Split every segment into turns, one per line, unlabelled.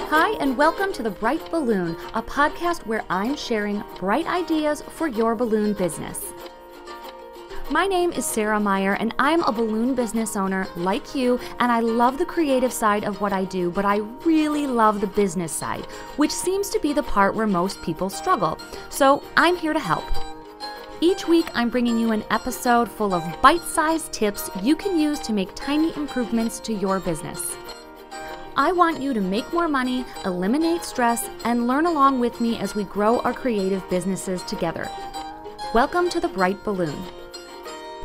Hi, and welcome to The Bright Balloon, a podcast where I'm sharing bright ideas for your balloon business. My name is Sarah Meyer, and I'm a balloon business owner like you, and I love the creative side of what I do, but I really love the business side, which seems to be the part where most people struggle. So I'm here to help. Each week, I'm bringing you an episode full of bite-sized tips you can use to make tiny improvements to your business. I want you to make more money, eliminate stress, and learn along with me as we grow our creative businesses together. Welcome to The Bright Balloon.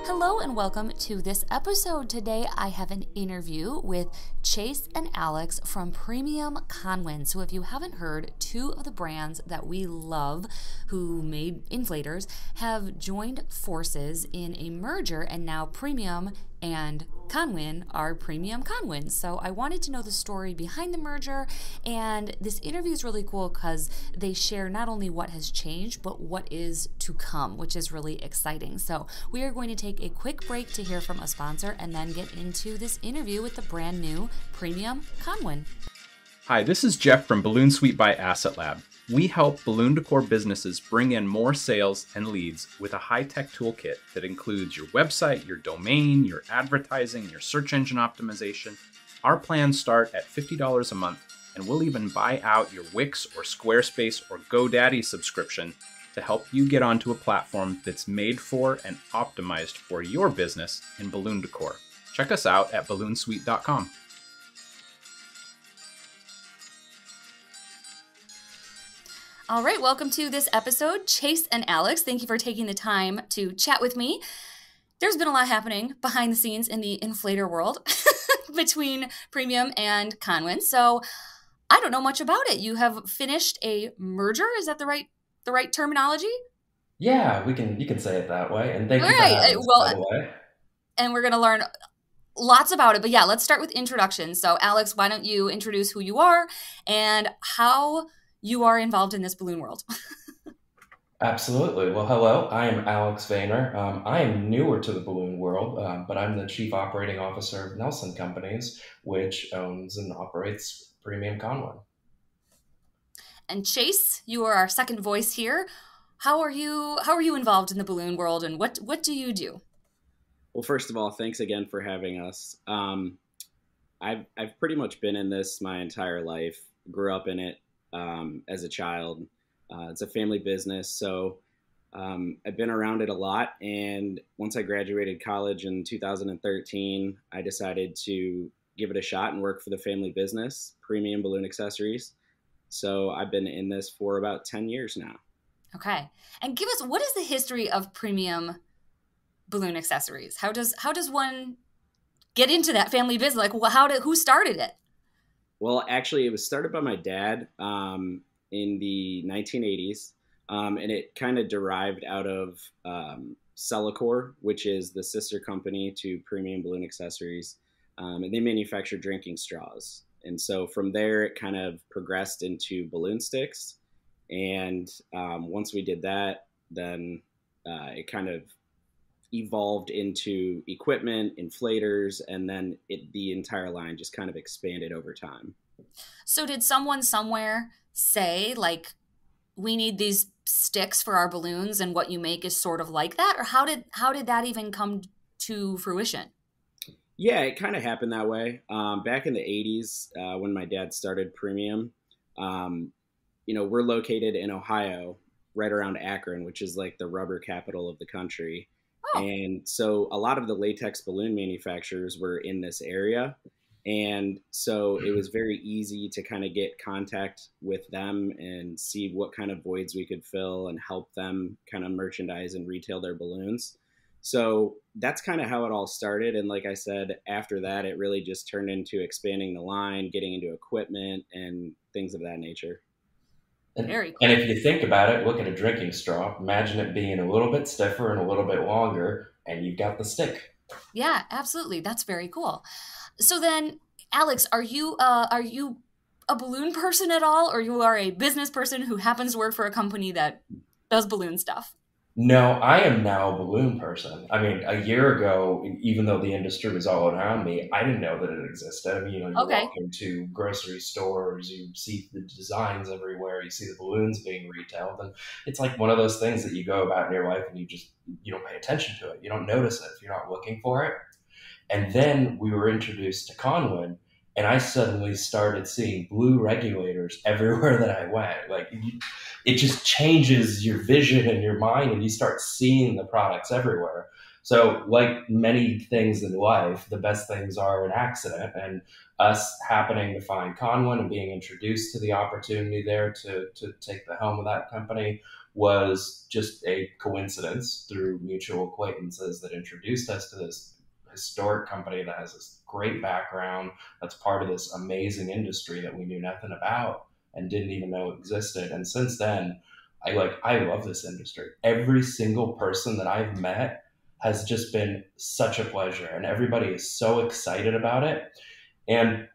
Hello and welcome to this episode. Today I have an interview with Chase and Alex from Premium Conwin. So if you haven't heard, two of the brands that we love who made inflators have joined forces in a merger, and now Premium and Conwin are Premium Conwin. So I wanted to know the story behind the merger, and this interview is really cool because they share not only what has changed, but what is to come, which is really exciting. So we are going to take a quick break to hear from a sponsor and then get into this interview with the brand new Premium Conwin.
Hi, this is Jeff from Balloon Suite by Asset Lab. We help balloon decor businesses bring in more sales and leads with a high-tech toolkit that includes your website, your domain, your advertising, your search engine optimization. Our plans start at $50 a month, and we'll even buy out your Wix or Squarespace or GoDaddy subscription to help you get onto a platform that's made for and optimized for your business in balloon decor. Check us out at balloonsuite.com.
All right, welcome to this episode, Chase and Alex. Thank you for taking the time to chat with me. There's been a lot happening behind the scenes in the inflator world between Premium and Conwin. So I don't know much about it. You have finished a merger. Is that the right terminology?
Yeah, you can say it that way. And thank you for
right.
having us, by the way.
And we're going to learn lots about it. But yeah, let's start with introductions. So Alex, why don't you introduce who you are and how you are involved in this balloon world?
Absolutely. Well, hello, I am Alex Vayner. I am newer to the balloon world, but I'm the Chief Operating Officer of Nelson Companies, which owns and operates Premium Conwin.
And Chase, you are our second voice here. How are you involved in the balloon world, and what do you do?
Well, first of all, thanks again for having us. I've pretty much been in this my entire life. Grew up in it as a child. It's a family business, so I've been around it a lot. And once I graduated college in 2013, I decided to give it a shot and work for the family business, Premium Balloon Accessories. So I've been in this for about 10 years now.
Okay. And give us, what is the history of Premium Balloon Accessories? How does one get into that family business? Like, who started it?
Well, actually, it was started by my dad in the 1980s, and it kind of derived out of Cellicor, which is the sister company to Premium Balloon Accessories, and they manufacture drinking straws. And so from there, it kind of progressed into balloon sticks, and once we did that, then it kind of evolved into equipment, inflators, and then the entire line just kind of expanded over time.
So did someone somewhere say, like, we need these sticks for our balloons and what you make is sort of like that? Or how did that even come to fruition?
Yeah, it kind of happened that way. Back in the 80s, when my dad started Premium, we're located in Ohio, right around Akron, which is like the rubber capital of the country. Oh. And so a lot of the latex balloon manufacturers were in this area. And so it was very easy to kind of get contact with them and see what kind of voids we could fill and help them kind of merchandise and retail their balloons. So that's kind of how it all started. And like I said, after that, it really just turned into expanding the line, getting into equipment and things of that nature.
Very cool.
And if you think about it, look at a drinking straw. Imagine it being a little bit stiffer and a little bit longer, and you've got the stick.
Yeah, absolutely. That's very cool. So then, Alex, are you a balloon person at all, or you are a business person who happens to work for a company that does balloon stuff?
No, I am now a balloon person. I mean, a year ago, even though the industry was all around me, I didn't know that it existed. I mean, you walk
Okay.
into grocery stores, you see the designs everywhere, you see the balloons being retailed, and it's like one of those things that you go about in your life and you don't pay attention to it. You don't notice it if you're not looking for it. And then we were introduced to Conwin, and I suddenly started seeing blue regulators everywhere that I went. It just changes your vision and your mind, and you start seeing the products everywhere. So, like many things in life, the best things are an accident. And us happening to find Conwin and being introduced to the opportunity there to take the helm of that company was just a coincidence through mutual acquaintances that introduced us to this historic company that has this great background, that's part of this amazing industry that we knew nothing about and didn't even know existed. And since then, I love this industry. Every single person that I've met has just been such a pleasure, and everybody is so excited about it. And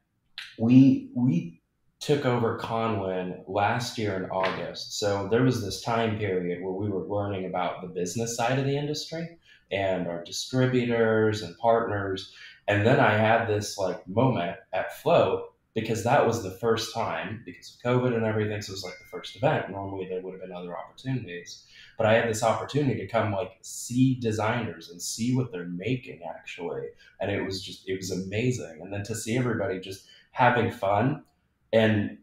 we took over Conwin last year in August. So there was this time period where we were learning about the business side of the industry and our distributors and partners. And then I had this like moment at Float because that was the first time because of COVID and everything. So it was like the first event. Normally there would have been other opportunities, but I had this opportunity to come like see designers and see what they're making actually. And it was amazing. And then to see everybody just having fun. And,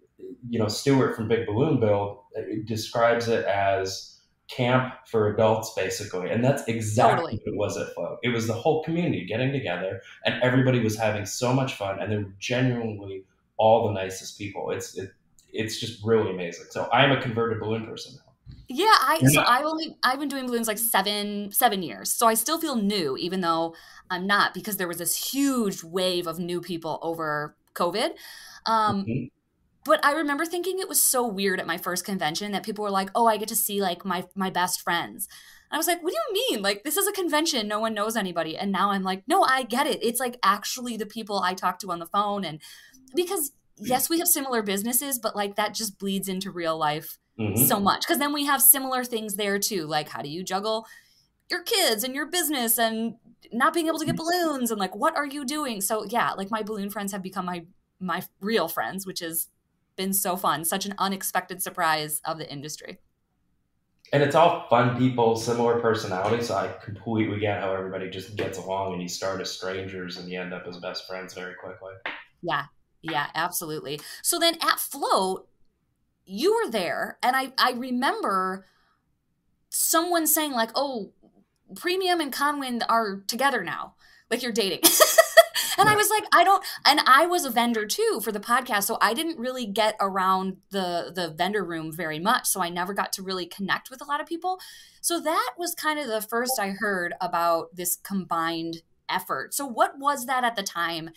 Stuart from Big Balloon Build describes it as camp for adults, basically. And that's exactly
Totally.
what it was at Float. It was the whole community getting together, and everybody was having so much fun, and they were genuinely all the nicest people. It's just really amazing. So I'm a converted balloon person now.
Yeah, I've been doing balloons like seven years. So I still feel new, even though I'm not, because there was this huge wave of new people over COVID. Um,
Mhm.
but I remember thinking it was so weird at my first convention that people were like, "Oh, I get to see like my best friends." I was like, "What do you mean? Like this is a convention, no one knows anybody." And now I'm like, "No, I get it. It's like actually the people I talk to on the phone." And because yes, we have similar businesses, but like that just bleeds into real life so
Mhm.
much. Because then we have similar things there too. Like how do you juggle your kids and your business and not being able to get balloons and like what are you doing? So yeah, like my balloon friends have become my real friends, which has been so fun, such an unexpected surprise of the industry.
And it's all fun people, similar personalities. So I completely get how everybody just gets along, and you start as strangers and you end up as best friends very quickly.
Yeah. Yeah, absolutely. So then at Float, you were there and I remember someone saying like, "Oh, Premium and Conwin are together now. Like you're dating." And I was like, I don't, and I was a vendor too for the podcast. So I didn't really get around the vendor room very much. So I never got to really connect with a lot of people. So that was kind of the first I heard about this combined effort. So what was that at the time?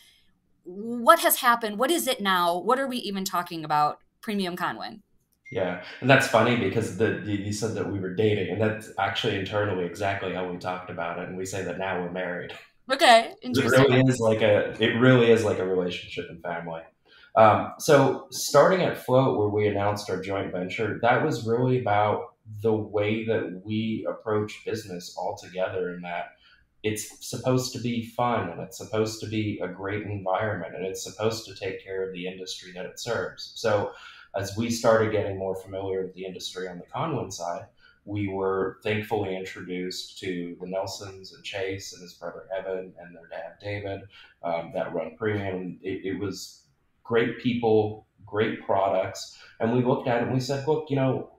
What has happened? What is it now? What are we even talking about? Premium Conwin.
Yeah, and that's funny because you said that we were dating, and that's actually internally exactly how we talked about it, and we say that now we're married.
Okay, interesting.
It really is like a relationship and family. So starting at Float, where we announced our joint venture, that was really about the way that we approach business altogether, and that it's supposed to be fun and it's supposed to be a great environment and it's supposed to take care of the industry that it serves. So as we started getting more familiar with the industry on the Conwin side, we were thankfully introduced to the Nelsons and Chase and his brother Evan and their dad David that run Premium. It was great people, great products. And we looked at it and we said, look,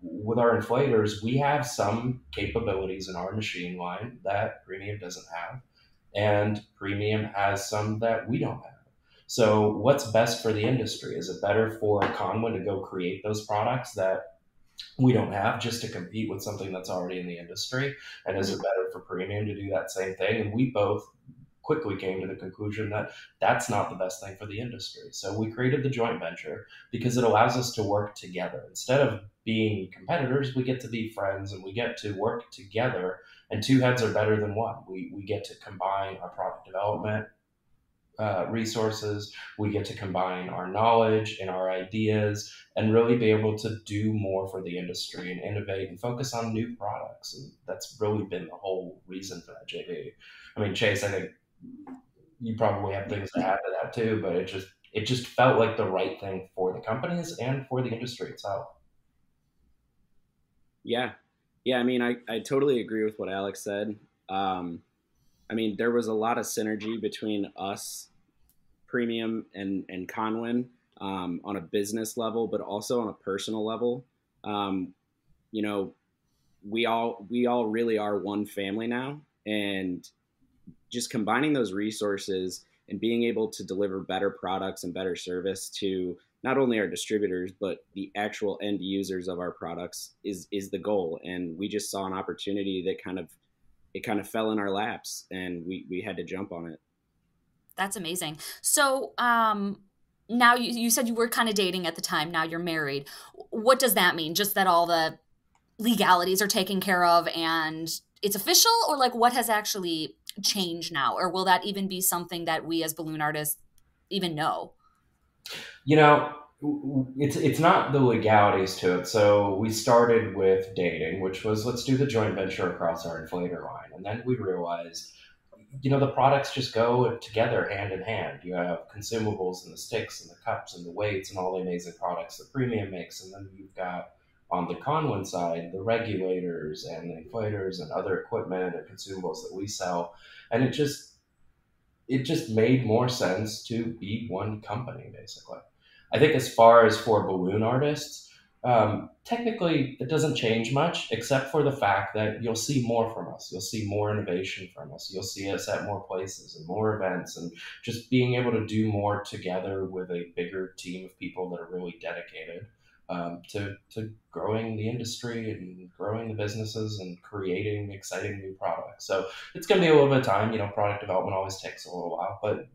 with our inflators, we have some capabilities in our machine line that Premium doesn't have. And Premium has some that we don't have. So what's best for the industry? Is it better for Conwin to go create those products that we don't have just to compete with something that's already in the industry? And is it better for Premium to do that same thing? And we both quickly came to the conclusion that that's not the best thing for the industry. So we created the joint venture because it allows us to work together. Instead of being competitors, we get to be friends and we get to work together, and two heads are better than one. We get to combine our product development resources. We get to combine our knowledge and our ideas and really be able to do more for the industry and innovate and focus on new products. And that's really been the whole reason for that JV. I mean, Chase, I think you probably have things to add to that too, but it just felt like the right thing for the companies and for the industry itself.
Yeah. I mean, I totally agree with what Alex said. I mean, there was a lot of synergy between us, Premium, and Conwin on a business level, but also on a personal level. You know, we all really are one family now, and just combining those resources and being able to deliver better products and better service to not only our distributors, but the actual end users of our products is the goal. And we just saw an opportunity that kind of fell in our laps, and we had to jump on it.
That's amazing. So now you said you were kind of dating at the time. Now you're married. What does that mean? Just that all the legalities are taken care of and it's official, or like what has actually changed now? Or will that even be something that we as balloon artists even know?
You know, it's not the legalities to it. So we started with dating, which was, let's do the joint venture across our inflator line. And then we realized, you know, the products just go together hand in hand. You have consumables and the sticks and the cups and the weights and all the amazing products that Premium makes. And then you've got on the Conwin side, the regulators and the inflators and other equipment and consumables that we sell. And it just made more sense to be one company, basically. I think as far as for balloon artists, technically it doesn't change much, except for the fact that you'll see more from us. You'll see more innovation from us. You'll see us at more places and more events, and just being able to do more together with a bigger team of people that are really dedicated to growing the industry and growing the businesses and creating exciting new products. So it's going to be a little bit of time. You know, product development always takes a little while, but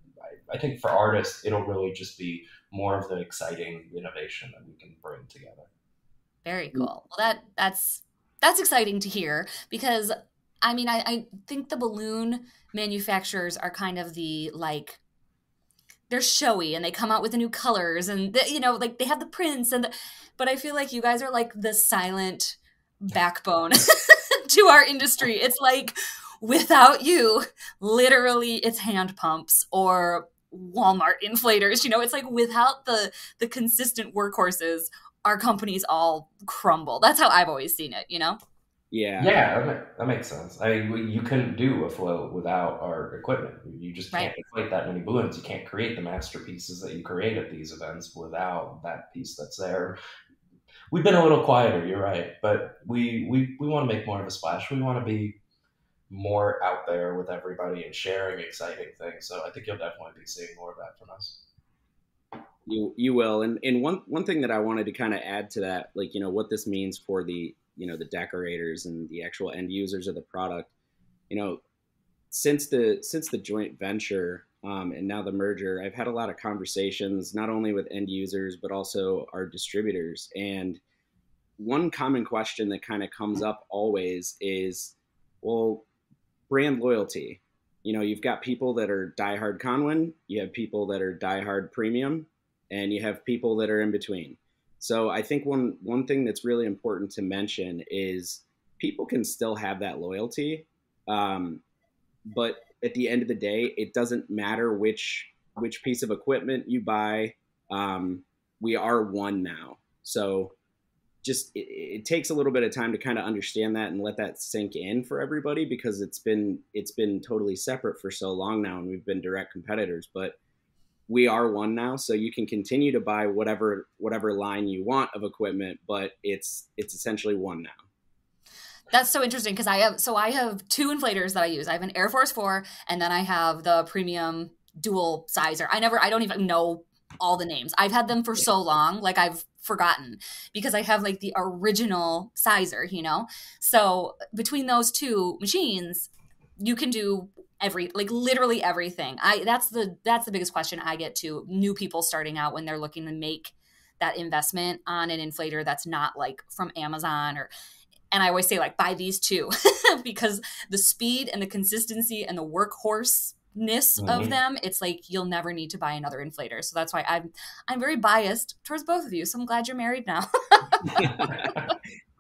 I think for artists, it'll really just be more of the exciting innovation that we can bring together.
Very cool. Well, that's exciting to hear, because I mean, I think the balloon manufacturers are kind of the, like, they're showy and they come out with the new colors and you know, like they have the prints but I feel like you guys are like the silent backbone to our industry. It's like, without you, literally it's hand pumps or Walmart inflators. You know, it's like without the consistent workhorses, our companies all crumble. That's how I've always seen it, you know?
Yeah, that makes sense. I mean, you couldn't do a float without our equipment. You just can't inflate that many balloons. You can't create the masterpieces that you create at these events without that piece that's there. We've been a little quieter, you're right, but we want to make more of a splash. We want to be more out there with everybody and sharing exciting things. So I think you'll definitely be seeing more of that from us.
You will. And one thing that I wanted to kind of add to that, like, you know, what this means for the, you know, the decorators and the actual end users of the product, you know, since the joint venture and now the merger, I've had a lot of conversations, not only with end users, but also our distributors. And one common question that kind of comes up always is, well, brand loyalty. You know, you've got people that are diehard Conwin, you have people that are diehard Premium, and you have people that are in between. So I think one thing that's really important to mention is people can still have that loyalty, but at the end of the day, it doesn't matter which piece of equipment you buy. We are one now. So just it takes a little bit of time to kind of understand that and let that sink in for everybody, because it's been totally separate for so long now, and we've been direct competitors. But we are one now, so you can continue to buy whatever line you want of equipment, but it's essentially one now.
That's so interesting, because I have two inflators that I use. I have an Air Force 4, and then I have the Premium dual sizer. I don't even know all the names. I've had them for so long, like I've forgotten, because I have like the original sizer, you know? So between those two machines, you can do literally everything. That's the biggest question I get to new people starting out when they're looking to make that investment on an inflator that's not like from Amazon and I always say, like, buy these two because the speed and the consistency and the workhorse ness of them, it's like you'll never need to buy another inflator. So that's why I'm very biased towards both of you. So I'm glad you're married now.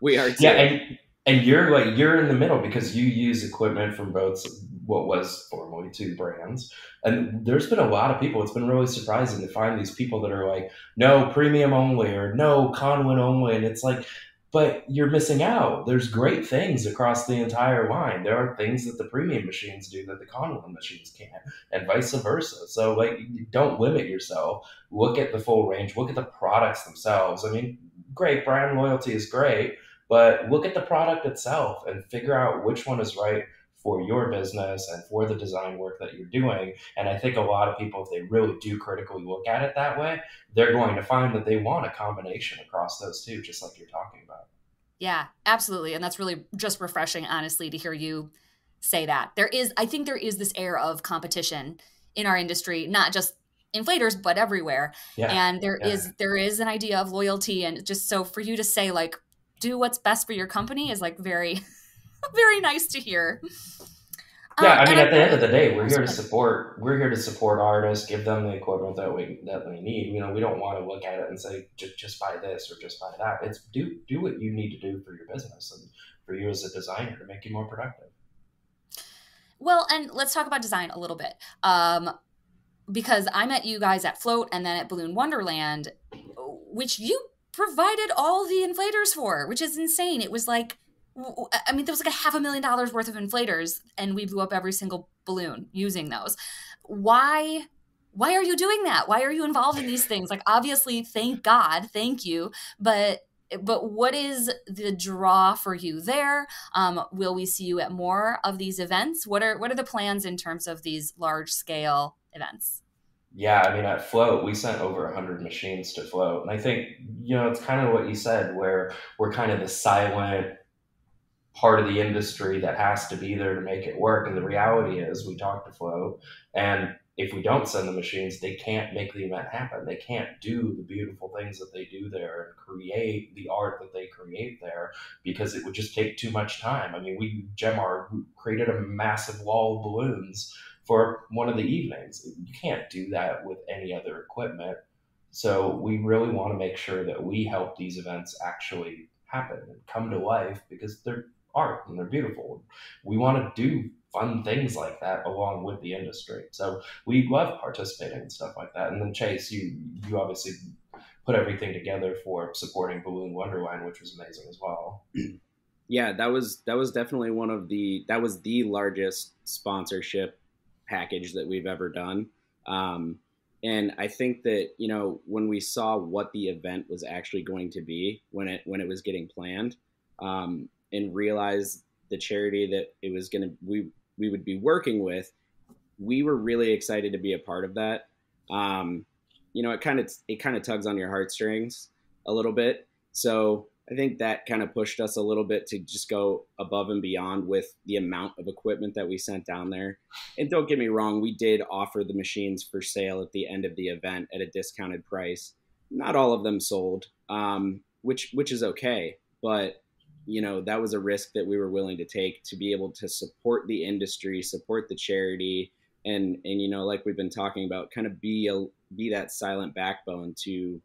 We are too.
Yeah, and you're in the middle because you use equipment from both what was formerly two brands. And there's been a lot of people, it's been really surprising to find these people that are like, no, premium only, or no, Conwin only. And it's like, but you're missing out. There's great things across the entire line. There are things that the premium machines do that the Conwin machines can't, and vice versa. So like, don't limit yourself. Look at the full range. Look at the products themselves. I mean, great, brand loyalty is great, but look at the product itself and figure out which one is right for your business and for the design work that you're doing. And I think a lot of people, if they really do critically look at it that way, they're going to find that they want a combination across those two, just like you're talking about.
Yeah, absolutely. And that's really just refreshing, honestly, to hear you say that. I think there is this air of competition in our industry, not just inflators, but everywhere.
Yeah.
And there is an idea of loyalty. And just so for you to say, like, do what's best for your company is like very, very nice to hear.
Yeah, I mean, at the end of the day, we're here to support artists, give them the equipment that they need. You know, we don't want to look at it and say just buy this or just buy that. It's do what you need to do for your business and for you as a designer to make you more productive.
Well, and let's talk about design a little bit. Because I met you guys at Float and then at Balloon Wonderland, which you provided all the inflators for, which is insane. It was like, I mean, there was like $500,000 worth of inflators and we blew up every single balloon using those. Why are you doing that? Why are you involved in these things? Like, obviously, thank God, thank you. But what is the draw for you there? Will we see you at more of these events? What are the plans in terms of these large scale events?
Yeah, I mean, at Float, we sent over 100 machines to Float. And I think, you know, it's kind of what you said, where we're kind of the silent part of the industry that has to be there to make it work. And the reality is we talk to Float, and if we don't send the machines, they can't make the event happen. They can't do the beautiful things that they do there and create the art that they create there because it would just take too much time. I mean, Gemar created a massive wall of balloons for one of the evenings. You can't do that with any other equipment. So we really want to make sure that we help these events actually happen and come to life because they're art and they're beautiful. We want to do fun things like that along with the industry. So we love participating in stuff like that. And then Chase, you obviously put everything together for supporting Balloon Wonderland, which was amazing as well.
Yeah, that was definitely that was the largest sponsorship package that we've ever done. And I think that, you know, when we saw what the event was actually going to be when it was getting planned, and realized the charity that it was we would be working with, we were really excited to be a part of that. You know, it kind of tugs on your heartstrings a little bit. So I think that kind of pushed us a little bit to just go above and beyond with the amount of equipment that we sent down there. And don't get me wrong, we did offer the machines for sale at the end of the event at a discounted price. Not all of them sold, which is okay. But you know, that was a risk that we were willing to take to be able to support the industry, support the charity, and you know, like we've been talking about, kind of be that silent backbone to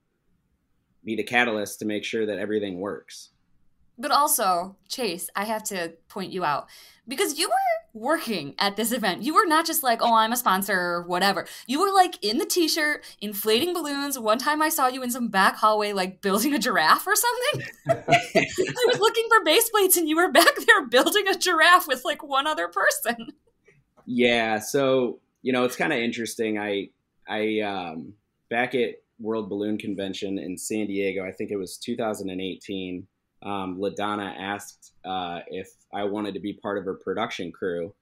be the catalyst to make sure that everything works.
But also, Chase, I have to point you out because you were working at this event. You were not just like, oh, I'm a sponsor or whatever. You were like in the t-shirt, inflating balloons. One time I saw you in some back hallway, like building a giraffe or something. I was looking for base plates and you were back there building a giraffe with like one other person.
Yeah. So, you know, it's kind of interesting. I back at World Balloon Convention in San Diego, I think it was 2018, LaDonna asked if I wanted to be part of her production crew.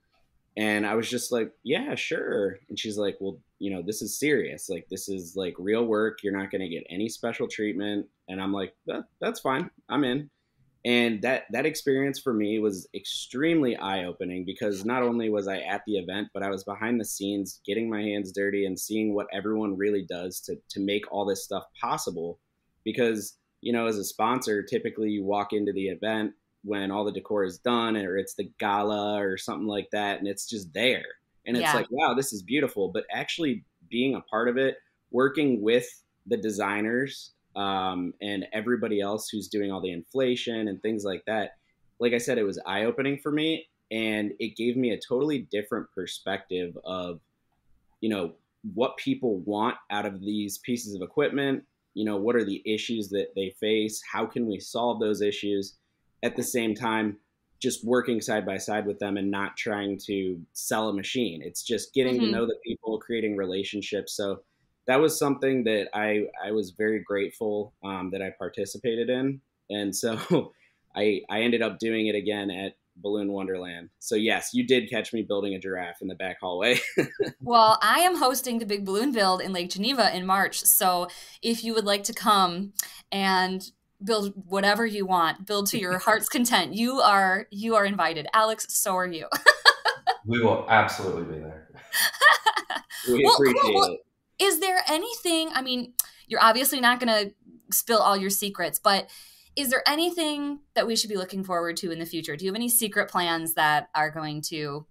And I was just like, yeah, sure. And she's like, well, you know, this is serious. Like, this is like real work. You're not going to get any special treatment. And I'm like, that's fine. I'm in. And that experience for me was extremely eye-opening because not only was I at the event, but I was behind the scenes getting my hands dirty and seeing what everyone really does to make all this stuff possible. Because, you know, as a sponsor, typically you walk into the event when all the decor is done or it's the gala or something like that, and it's just there. And it's
Yeah.
like, wow, this is beautiful. But actually being a part of it, working with the designers and everybody else who's doing all the inflation and things like that, like I said, it was eye-opening for me. And it gave me a totally different perspective of, you know, what people want out of these pieces of equipment. You know, what are the issues that they face? How can we solve those issues? At the same time, just working side by side with them and not trying to sell a machine. It's just getting to know the people, creating relationships. So that was something that I was very grateful that I participated in. And so I ended up doing it again at Balloon Wonderland. So yes, you did catch me building a giraffe in the back hallway.
Well, I am hosting the Big Balloon Build in Lake Geneva in March. So if you would like to come and build whatever you want, build to your heart's content, you are invited. Alex, so are you.
We will absolutely be there.
We appreciate it.
Is there anything, I mean, you're obviously not going to spill all your secrets, but is there anything that we should be looking forward to in the future? Do you have any secret plans that are going to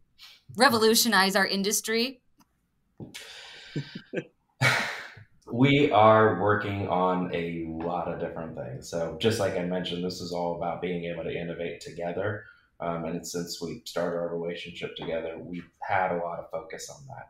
revolutionize our industry?
We are working on a lot of different things. So just like I mentioned, this is all about being able to innovate together. And since we started our relationship together, we've had a lot of focus on that.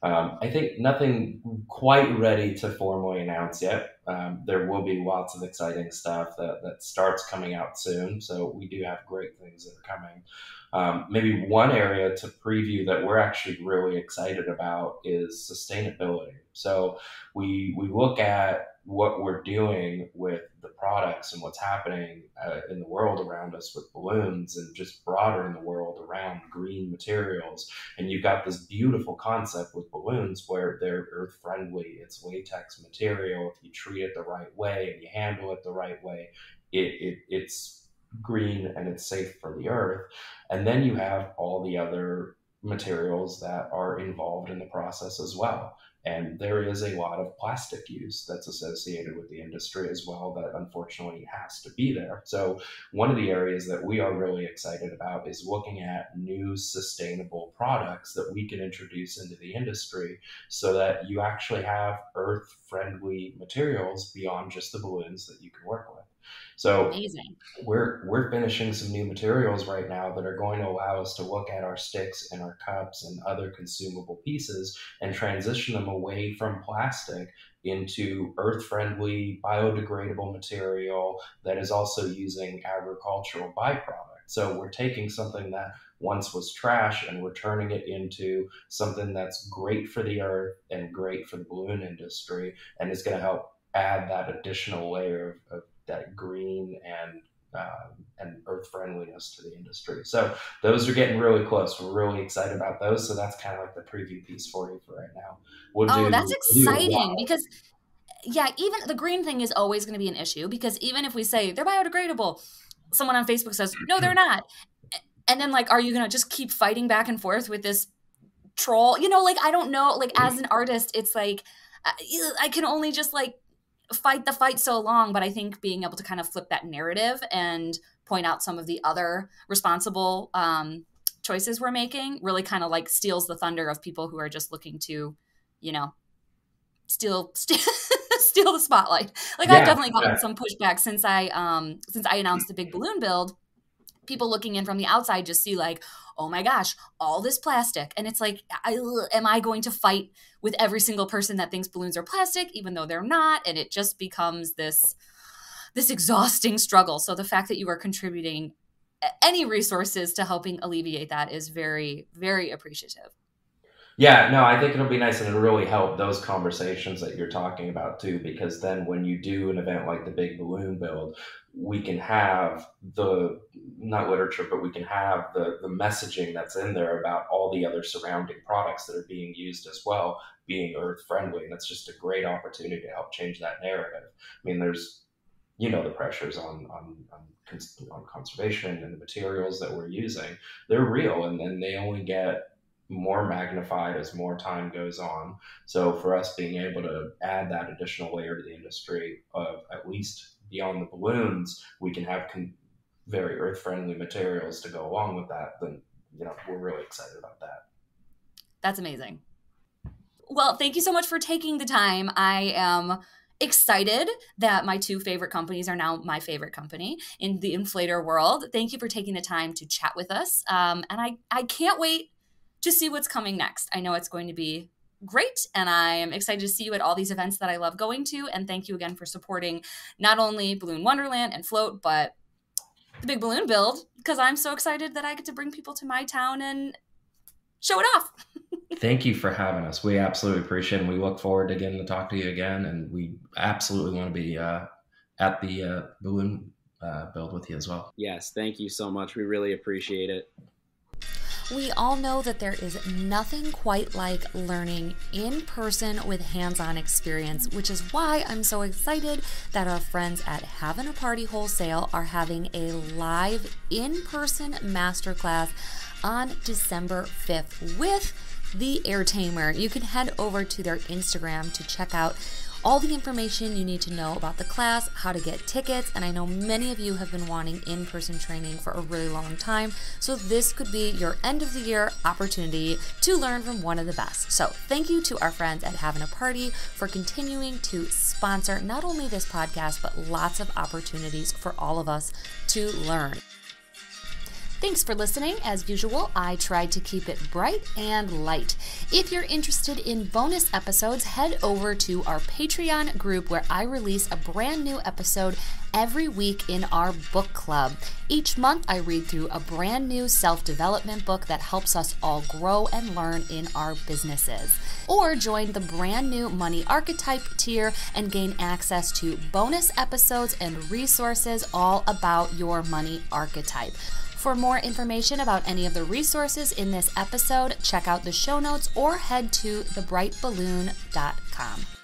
I think nothing quite ready to formally announce yet. There will be lots of exciting stuff that starts coming out soon. So we do have great things that are coming. Maybe one area to preview that we're actually really excited about is sustainability. So we look at what we're doing with the products and what's happening in the world around us with balloons and just broader in the world around green materials. And you've got this beautiful concept with balloons where they're earth friendly. It's latex material. If you treat it the right way and you handle it the right way, it's green and it's safe for the earth. And then you have all the other materials that are involved in the process as well. And there is a lot of plastic use that's associated with the industry as well that unfortunately has to be there. So one of the areas that we are really excited about is looking at new sustainable products that we can introduce into the industry so that you actually have earth-friendly materials beyond just the balloons that you can work with. So
amazing.
We're finishing some new materials right now that are going to allow us to look at our sticks and our cups and other consumable pieces and transition them away from plastic into earth-friendly, biodegradable material that is also using agricultural byproducts. So we're taking something that once was trash and we're turning it into something that's great for the earth and great for the balloon industry, and is going to help add that additional layer of that green and earth friendliness to the industry. So those are getting really close. We're really excited about those. So that's kind of like the preview piece for you for right now.
That's exciting because yeah, even the green thing is always going to be an issue because even if we say they're biodegradable, someone on Facebook says, no, they're not. And then like, are you going to just keep fighting back and forth with this troll? You know, like, I don't know, like as an artist, it's like, I can only just like fight the fight so long, but I think being able to kind of flip that narrative and point out some of the other responsible choices we're making really kind of like steals the thunder of people who are just looking to, you know, steal the spotlight. Like I've definitely gotten some pushback since I announced the Big Balloon Build. People looking in from the outside just see like, oh my gosh, all this plastic. And it's like, am I going to fight with every single person that thinks balloons are plastic, even though they're not? And it just becomes this exhausting struggle. So the fact that you are contributing any resources to helping alleviate that is very, very appreciative.
Yeah, no, I think it'll be nice and it'll really help those conversations that you're talking about too, because then when you do an event like the Big Balloon Build, we can have not literature, but we can have the messaging that's in there about all the other surrounding products that are being used as well, being earth friendly. And that's just a great opportunity to help change that narrative. I mean, there's, you know, the pressures on conservation and the materials that we're using, they're real and they only get more magnified as more time goes on. So for us being able to add that additional layer to the industry of at least beyond the balloons, we can have very earth-friendly materials to go along with that, then, you know, we're really excited about that.
That's amazing. Well, thank you so much for taking the time. I am excited that my two favorite companies are now my favorite company in the inflator world. Thank you for taking the time to chat with us. And I can't wait to see what's coming next. I know it's going to be great, and I am excited to see you at all these events that I love going to. And thank you again for supporting not only Balloon Wonderland and Float, but the Big Balloon Build, because I'm so excited that I get to bring people to my town and show it off.
Thank you for having us. We absolutely appreciate it. And we look forward to getting to talk to you again. And we absolutely want to be at the balloon build with you as well.
Yes, thank you so much. We really appreciate it.
We all know that there is nothing quite like learning in person with hands-on experience, which is why I'm so excited that our friends at Havin A Party Wholesale are having a live in-person masterclass on December 5th with the Airtamer. You can head over to their Instagram to check out all the information you need to know about the class, how to get tickets, and I know many of you have been wanting in-person training for a really long time, so this could be your end of the year opportunity to learn from one of the best. So thank you to our friends at Havin A Party for continuing to sponsor not only this podcast, but lots of opportunities for all of us to learn. Thanks for listening. As usual, I tried to keep it bright and light. If you're interested in bonus episodes, head over to our Patreon group where I release a brand new episode every week in our book club. Each month, I read through a brand new self-development book that helps us all grow and learn in our businesses. Or join the brand new Money Archetype tier and gain access to bonus episodes and resources all about your money archetype. For more information about any of the resources in this episode, check out the show notes or head to thebrightballoon.com.